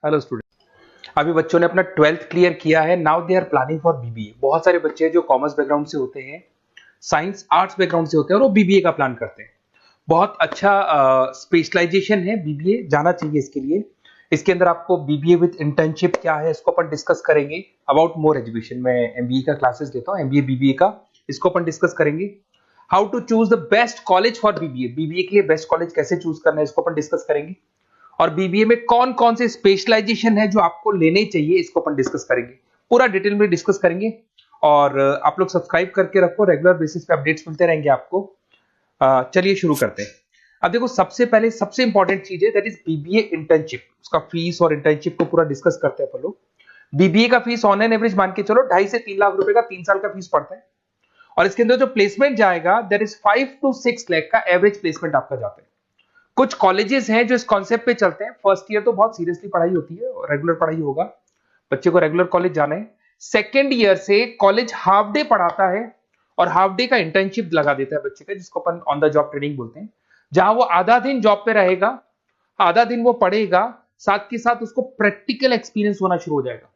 Hello student. अभी बच्चों ने अपना 12th क्लियर किया है। Now they are planning for BBA. बहुत सारे बच्चे हैं जो कॉमर्स बैकग्राउंड से होते हैं, साइंस आर्ट्स बैकग्राउंड से होते हैं और वो बीबीए का प्लान करते हैं। बहुत अच्छा स्पेशलाइजेशन है बीबीए, जाना चाहिए इसके लिए। इसके अंदर आपको बीबीए विद इंटर्नशिप क्या है इसको अपन डिस्कस करेंगे। अबाउट मोर एजुकेशन, मैं एमबीए का क्लासेस लेता हूँ, एमबीए बीबीए का, इसको अपन डिस्कस करेंगे। How to choose the best college for BBA, BBA के लिए बेस्ट कॉलेज कैसे चूज करना है इसको अपन डिस्कस करेंगे। और बीबीए में कौन कौन से स्पेशलाइजेशन है जो आपको लेने चाहिए इसको अपन डिस्कस करेंगे, पूरा डिटेल में डिस्कस करेंगे। और आप लोग सब्सक्राइब करके रखो, रेगुलर बेसिस पे अपडेट्स मिलते रहेंगे आपको। चलिए शुरू करते हैं। अब देखो, सबसे पहले सबसे इंपॉर्टेंट चीज है दैट इज बीबीए इंटर्नशिप। उसका फीस और इंटर्नशिप को पूरा डिस्कस करते हैं अपन लोग। बीबीए का फीस ऑन एन एवरेज मान के चलो 2.5 से 3 लाख रुपए का 3 साल का फीस पड़ता है। और इसके अंदर जो प्लेसमेंट जाएगा दैट इज 5 to 6 लाख का एवरेज प्लेसमेंट आपका जाता है। कुछ कॉलेजेस हैं जो इस कॉन्सेप्ट पे चलते हैं। फर्स्ट ईयर तो बहुत सीरियसली पढ़ाई होती है, रेगुलर पढ़ाई होगा, बच्चे को रेगुलर कॉलेज जाना है। सेकेंड ईयर से कॉलेज हाफ डे पढ़ाता है और हाफ डे का इंटर्नशिप लगा देता है बच्चे का, जिसको अपन ऑन द जॉब ट्रेनिंग बोलते हैं। जहां वो आधा दिन जॉब पे रहेगा, आधा दिन वो पढ़ेगा, साथ के साथ उसको प्रैक्टिकल एक्सपीरियंस होना शुरू हो जाएगा।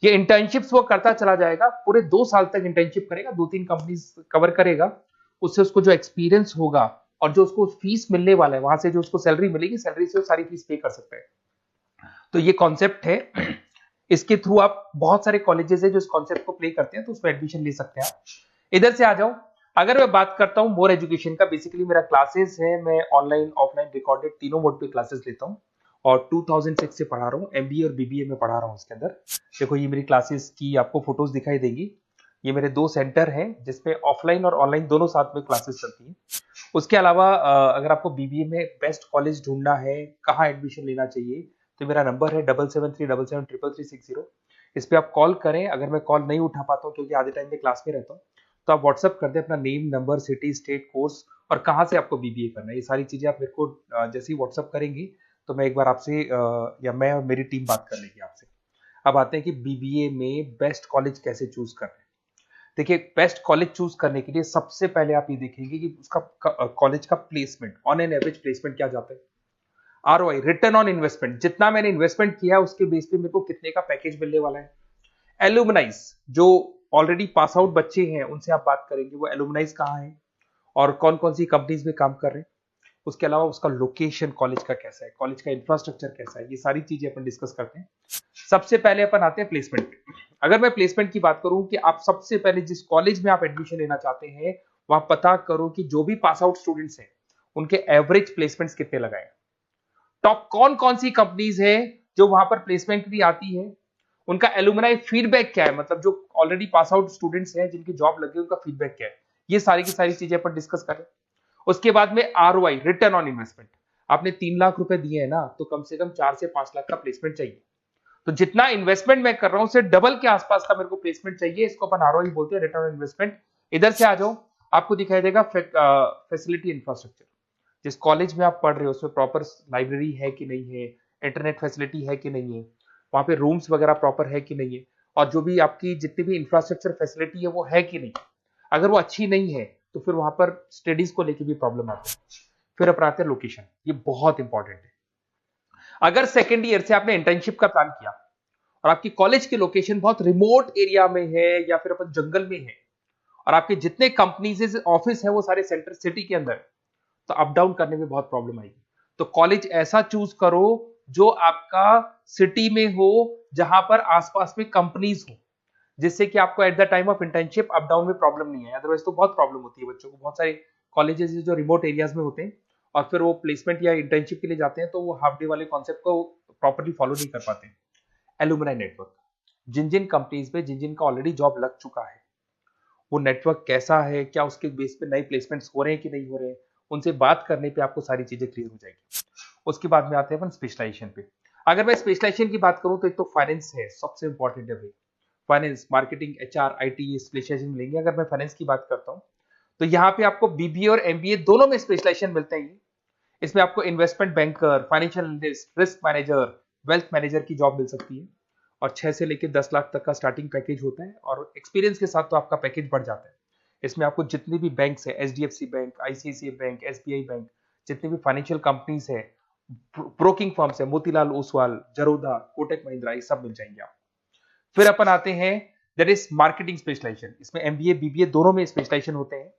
ये इंटर्नशिप्स वो करता चला जाएगा, पूरे 2 साल तक इंटर्नशिप करेगा, 2-3 कंपनीज कवर करेगा। उससे उसको जो एक्सपीरियंस होगा और जो उसको फीस मिलने वाला है, वहां से जो उसको सैलरी मिलेगी, सैलरी से वो सारी फीस पे कर सकता है। तो ये कॉन्सेप्ट है। इसके थ्रू आप, बहुत सारे कॉलेजेस है जो इस कॉन्सेप्ट को प्ले करते हैं, तो उसमें एडमिशन ले सकते हैं आप। इधर से आ जाओ। अगर मैं बात करता हूं मोर एजुकेशन का, बेसिकली मेरा क्लासेस है, मैं ऑनलाइन ऑफलाइन रिकॉर्डेड तीनों मोड पे क्लासेस लेता हूं और 2006 से पढ़ा रहा हूं। एमबीए और बीबीए में पढ़ा रहा हूं। इसके अंदर देखो, ये मेरी क्लासेस की आपको फोटोज दिखाई देंगी। ये मेरे 2 सेंटर हैं जिसमें ऑफलाइन और ऑनलाइन दोनों साथ में क्लासेस चलती हैं। उसके अलावा अगर आपको बीबीए में बेस्ट कॉलेज ढूंढना है, कहाँ एडमिशन लेना चाहिए, तो मेरा नंबर है 7737733360। इस पे आप कॉल करें। अगर मैं कॉल नहीं उठा पाता हूँ क्योंकि आधे टाइम में क्लास में रहता हूँ, तो आप व्हाट्सअप कर दें अपना name, number, city, state, course और कहाँ से आपको बीबीए करना है। ये सारी चीजें आप मेरे को जैसे ही व्हाट्सअप करेंगी तो मैं एक बार आपसे या मैं और मेरी टीम बात कर लेगी आपसे। अब आते हैं कि बीबीए में बेस्ट कॉलेज कैसे चूज करना है। देखिए, बेस्ट कॉलेज चूज करने के लिए सबसे पहले आप ये देखेंगे कि उसका कॉलेज का placement, on an average placement क्या जाता है। आरओआई, रिटर्न ऑन इन्वेस्टमेंट, जितना मैंने इन्वेस्टमेंट किया है उसके बेस पे मेरे को कितने का पैकेज मिलने वाला है। एलुमनाइज, जो ऑलरेडी पास आउट बच्चे हैं उनसे आप बात करेंगे, वो एलुमनाइज कहाँ है और कौन कौन सी कंपनीज में काम कर रहे हैं। उसके अलावा उसका लोकेशन कॉलेज का कैसा है, कॉलेज का इंफ्रास्ट्रक्चर कैसा है, ये सारी चीजें अपन डिस्कस करते हैं। सबसे पहले अपन आते हैं प्लेसमेंट पे। अगर मैं प्लेसमेंट की बात करूं कि आप सबसे पहले जिस कॉलेज में आप एडमिशन लेना चाहते हैं, वहां पता करो कि जो भी पास आउट स्टूडेंट्स हैं उनके एवरेज प्लेसमेंट्स कितने लगाए। टॉप कौन कौन सी कंपनीज है जो वहां पर प्लेसमेंट भी आती है, उनका एलुमनाई फीडबैक क्या है, मतलब जो ऑलरेडी पास आउट स्टूडेंट्स हैं जिनकी जॉब लगी उनका फीडबैक क्या है। ये सारी की सारी चीजें अपन डिस्कस करें। उसके बाद में आरओआई, रिटर्न ऑन इन्वेस्टमेंट। आपने 3 लाख रुपए दिए हैं ना, तो कम से कम 4 से 5 लाख का प्लेसमेंट चाहिए। तो जितना इन्वेस्टमेंट मैं कर रहा हूं उससे डबल के आसपास का मेरे को प्लेसमेंट चाहिए। इसको अपन आरओआई बोलते हैं, रिटर्न ऑन इन्वेस्टमेंट। इधर से आ जाओ, आपको दिखाई देगा फैसिलिटी इंफ्रास्ट्रक्चर। जिस कॉलेज में आप पढ़ रहे हो उसमें प्रॉपर लाइब्रेरी है कि नहीं है, इंटरनेट फैसिलिटी है कि नहीं है, वहां पे रूम्स वगैरह प्रॉपर है कि नहीं है, और जो भी आपकी जितनी भी इंफ्रास्ट्रक्चर फैसिलिटी है वो है कि नहीं। अगर वो अच्छी नहीं है तो फिर वहां पर स्टडीज को लेकर भी प्रॉब्लम आती है। फिर अपनाते हैं लोकेशन, ये बहुत इंपॉर्टेंट है। अगर सेकेंड ईयर से आपने इंटर्नशिप का प्लान किया और आपकी कॉलेज की लोकेशन बहुत रिमोट एरिया में है या फिर अपन जंगल में है और आपके जितने कंपनीज ऑफिस है वो सारे सेंटर सिटी के अंदर, तो अप डाउन करने में बहुत प्रॉब्लम आएगी। तो कॉलेज ऐसा चूज करो जो आपका सिटी में हो, जहां पर आसपास में कंपनीज हो, जिससे कि आपको at the time of internship up down में प्रॉब्लम नहीं है। अदरवाइज तो बहुत प्रॉब्लम होती है बच्चों को। बहुत सारे कॉलेजेस जो रिमोट एरियाज में होते हैं और फिर वो प्लेसमेंट या इंटर्नशिप के लिए जाते हैं तो वो हाफ डे वाले कॉन्सेप्ट को प्रॉपर्ली फॉलो नहीं कर पाते। एलुमनाई नेटवर्क, जिन जिन कंपनीज में जिन जिन का ऑलरेडी जॉब लग चुका है, वो नेटवर्क कैसा है, क्या उसके बेस पे नए प्लेसमेंट्स हो रहे हैं कि नहीं हो रहे हैं, उनसे बात करने पे आपको सारी चीजें क्लियर हो जाएगी। उसके बाद में आते हैं अपन स्पेशलाइजेशन पे। अगर मैं स्पेशलाइजेशन की बात करूं तो एक तो फाइनेंस है, सबसे इंपॉर्टेंट है भाई। Finance, marketing, HR, IT, specialization मिलेंगे। अगर मैं फाइनेंस की बात करता हूं तो यहाँ पे आपको बीबीए और एमबीए दोनों में स्पेशलाइजेशन मिलते हैं। इसमें आपको investment banker, financial analyst, risk manager, wealth manager की जॉब मिल सकती है और 6 से लेकर 10 लाख तक का स्टार्टिंग पैकेज होता है और एक्सपीरियंस के साथ तो आपका पैकेज बढ़ जाता है। इसमें आपको जितनी भी बैंक्स है, HDFC bank, ICICI bank, SBI bank, जितनी भी फाइनेंशियल कंपनीज है, ब्रोकिंग फर्म्स है, मोतीलाल ओसवाल, जरोधा, कोटक महिंद्रा, ये सब मिल जाएंगे आप। फिर अपन आते हैं दैट इज मार्केटिंग स्पेशलाइजेशन। इसमें एमबीए बीबीए दोनों में स्पेशलाइजेशन होते हैं।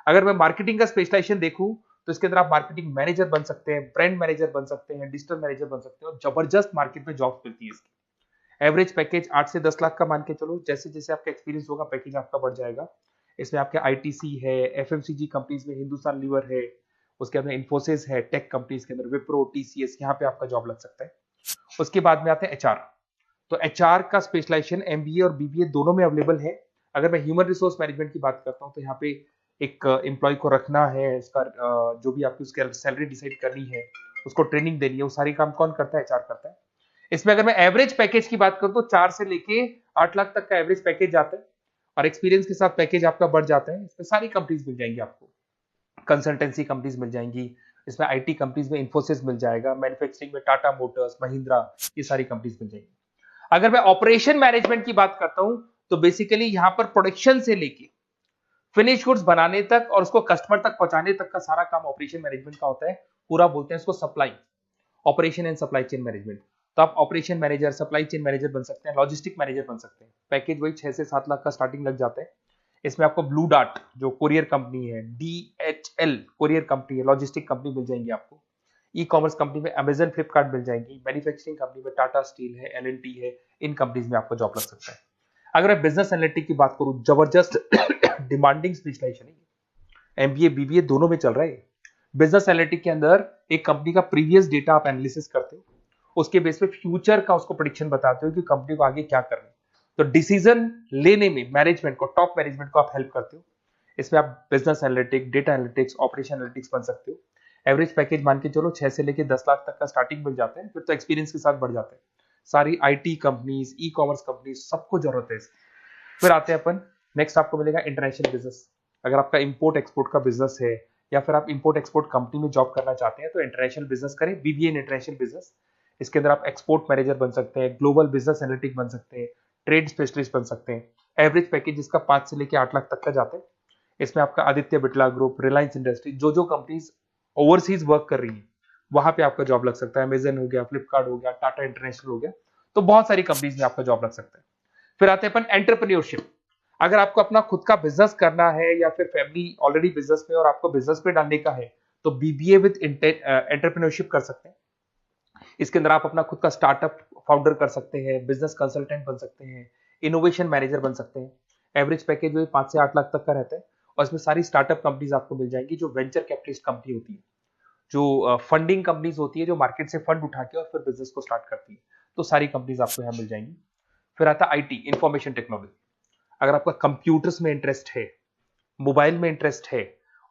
अगर मैं मार्केटिंग का स्पेशलाइजेशन देखूं तो इसके अंदर आप मार्केटिंग मैनेजर बन सकते हैं, ब्रांड मैनेजर बन सकते हैं, डिजिटल मैनेजर बन सकते हैं, और जबरदस्त मार्केट में जॉब मिलती है इसकी। एवरेज पैकेज 8 से 10 लाख का मान के चलो, जैसे जैसे आपका एक्सपीरियंस होगा पैकेज आपका बढ़ जाएगा। इसमें आपके आईटीसी है, एफएमसीजी कंपनीज में हिंदुस्तान लीवर है, उसके अंदर इन्फोसिस है, टेक कंपनीज के अंदर विप्रो, टीसीएस, यहाँ पे आपका जॉब लग सकता है। उसके बाद में आते हैं एचआर। तो एचआर का स्पेशलाइजेशन एमबीए और बीबीए दोनों में अवेलेबल है। अगर मैं ह्यूमन रिसोर्स मैनेजमेंट की बात करता हूँ तो यहाँ पे एक एम्प्लॉय को रखना है, इसका जो भी आपकी उसकी सैलरी डिसाइड करनी है, उसको ट्रेनिंग देनी है, वो सारी काम कौन करता है? एचआर करता है। इसमें अगर मैं एवरेज पैकेज की बात करूं तो 4 से लेके 8 लाख तक का एवरेज पैकेज जाता है, और एक्सपीरियंस के साथ पैकेज आपका बढ़ जाता है। इसमें सारी कंपनीज मिल जाएंगी आपको, कंसल्टेंसी कंपनीज मिल जाएंगी, इसमें आईटी कंपनीज में इन्फोसिस मिल जाएगा, मैन्युफैक्चरिंग में टाटा मोटर्स, महिंद्रा, ये सारी कंपनीज मिल जाएंगी। अगर मैं ऑपरेशन मैनेजमेंट की बात करता हूं तो बेसिकली यहां पर प्रोडक्शन से लेके फिनिश गुड्स बनाने तक और उसको कस्टमर तक पहुंचाने तक का सारा काम ऑपरेशन मैनेजमेंट का होता है। पूरा बोलते हैं इसको supply, operation and supply chain management. तो आप operation manager, supply chain manager बन सकते हैं, लॉजिस्टिक मैनेजर बन सकते हैं। पैकेज वही 6 से 7 लाख का स्टार्टिंग लग जाता है। इसमें आपको ब्लू डार्ट जो कोरियर कंपनी है, डीएचएल कोरियर कंपनी है, लॉजिस्टिक कंपनी मिल जाएंगी आपको। ई कॉमर्स कंपनी में अमेजन, फ्लिपकार्ट मिल जाएंगी। मैन्युफैक्चरिंग कंपनी में टाटा स्टील है, एलएनटी है, इन कंपनीज में आपको जॉब लग सकता है। अगर मैं बिजनेस एनालिटिक की बात करूं, जबरदस्त डिमांडिंग स्पेशलाइजेशन है, एमबीए बीबीए दोनों में चल रहा है। बिजनेस एनालिटिक के अंदर एक कंपनी का प्रीवियस डेटा आप एनालिसिस करते हो, उसके बेस पे फ्यूचर का उसको प्रेडिक्शन बताते हो कि कंपनी को आगे क्या करना है। तो डिसीजन लेने में मैनेजमेंट को, टॉप मैनेजमेंट को आप हेल्प करते हो। इसमें आप business analytic, data analytics, operation analytics बन सकते हो। एवरेज पैकेज मान के चलो 6 से लेके 10 लाख तक का स्टार्टिंग मिल जाता है, फिर तो एक्सपीरियंस के साथ बढ़ जाता है। सारी IT companies, e commerce companies, सबको जरूरत है। फिर आते हैं अपन, नेक्स्ट आपको मिलेगा इंटरनेशनल बिजनेस। अगर आपका इंपोर्ट एक्सपोर्ट का बिजनेस है या फिर आप इंपोर्ट एक्सपोर्ट कंपनी में जॉब करना चाहते हैं तो इंटरनेशनल बिजनेस करें, बीबीए इन इंटरनेशनल बिजनेस। इसके अंदर आप एक्सपोर्ट मैनेजर बन सकते हैं, ग्लोबल बिजनेस एनालिटिक बन सकते हैं, ट्रेड स्पेशलिस्ट बन सकते हैं। एवरेज पैकेज इसका 5 से लेके 8 लाख तक का जाता है। इसमें आपका आदित्य बिरला ग्रुप, रिलायंस इंडस्ट्री, जो कंपनीज ओवरसीज वर्क कर रही है वहां पे आपका जॉब लग सकता है। अमेजन हो गया, फ्लिपकार्ट हो गया, टाटा इंटरनेशनल हो गया, तो बहुत सारी कंपनीज में आपका जॉब लग सकता है। फिर आते हैं अपन एंटरप्रेन्योरशिप। अगर आपको अपना खुद का बिजनेस करना है या फिर फैमिली ऑलरेडी बिजनेस में और आपको बिजनेस पे डालने का है तो बीबीए विद एंटरप्रेन्योरशिप कर सकते हैं। इसके अंदर आप अपना खुद का स्टार्टअप फाउंडर कर सकते हैं, बिजनेस कंसल्टेंट बन सकते हैं, इनोवेशन मैनेजर बन सकते हैं। एवरेज पैकेज वही 5 से 8 लाख तक का रहता है, और इसमें सारी स्टार्टअप कंपनीज आपको मिल जाएंगी जो वेंचर कैपिटलिस्ट कंपनी होती है, जो फंडिंग कंपनीज होती है, जो मार्केट से फंड उठा के और फिर बिजनेस को स्टार्ट करती है। तो सारी कंपनीज आपको यहाँ मिल जाएंगी। फिर आता है आईटी, इंफॉर्मेशन टेक्नोलॉजी। अगर आपका कंप्यूटर्स में इंटरेस्ट है, मोबाइल में इंटरेस्ट है,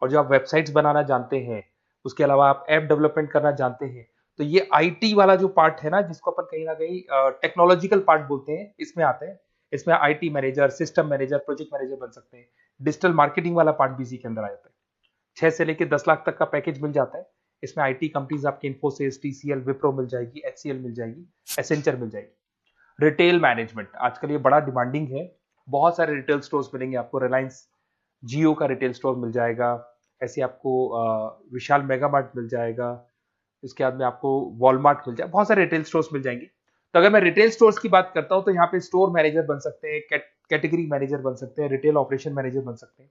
और जो आप वेबसाइट्स बनाना जानते हैं, उसके अलावा आप ऐप डेवलपमेंट करना जानते हैं, तो ये आईटी वाला जो पार्ट है ना, जिसको अपन कहीं ना कहीं टेक्नोलॉजिकल पार्ट बोलते हैं, इसमें आते हैं। इसमें IT manager, system manager, project manager बन सकते हैं। डिजिटल मार्केटिंग वाला पार्ट भी इसी के अंदर आ जाता है। 6 से लेके 10 लाख तक का पैकेज मिल जाता है। इसमें आईटी कंपनीज आपकी इन्फोसिस, टीसीएल, विप्रो मिल जाएगी, एचसीएल मिल जाएगी, एसेंचर मिल जाएगी। रिटेल मैनेजमेंट आजकल ये बड़ा डिमांडिंग है। बहुत सारे रिटेल स्टोर्स मिलेंगे आपको। रिलायंस जियो का रिटेल स्टोर मिल जाएगा, ऐसे आपको विशाल मेगा मार्ट मिल जाएगा, इसके बाद में आपको वॉलमार्ट मिल जाएगा, बहुत सारे रिटेल स्टोर्स मिल जाएंगे। तो अगर मैं रिटेल स्टोर्स की बात करता हूं तो यहाँ पे स्टोर मैनेजर बन सकते हैं, कैटेगरी मैनेजर बन सकते हैं, रिटेल ऑपरेशन मैनेजर बन सकते हैं।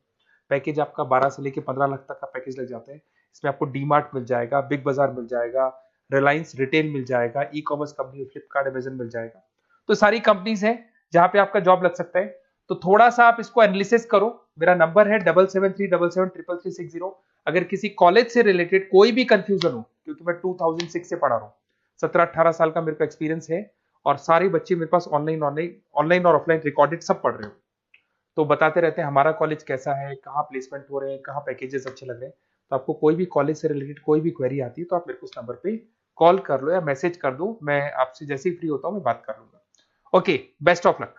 पैकेज आपका 12 से लेके 15 लाख तक का पैकेज लग जाता है। इसमें आपको डी मार्ट मिल जाएगा, बिग बाजार मिल जाएगा, रिलायंस रिटेल मिल जाएगा, e commerce company Flipkart, Amazon मिल जाएगा। तो सारी कंपनीज है जहां पे आपका जॉब लग सकता है। तो थोड़ा सा आप इसको एनालिसिस करो। मेरा नंबर है 7737733360। अगर किसी कॉलेज से रिलेटेड कोई भी कंफ्यूजन हो, क्योंकि मैं 2006 से पढ़ा रहा हूँ, 17-18 साल का मेरे को एक्सपीरियंस है, और सारे बच्चे मेरे पास ऑनलाइन और ऑफलाइन रिकॉर्डेड सब पढ़ रहे हो, तो बताते रहते हैं हमारा कॉलेज कैसा है, कहाँ प्लेसमेंट हो रहे हैं, कहाँ पैकेजेस अच्छे लग रहे हैं। तो आपको कोई भी कॉलेज से रिलेटेड कोई भी क्वेरी आती है तो आप मेरे को उस नंबर पे कॉल कर लो या मैसेज कर दो, मैं आपसे जैसे ही फ्री होता हूँ मैं बात कर लूंगा। Okay, best of luck.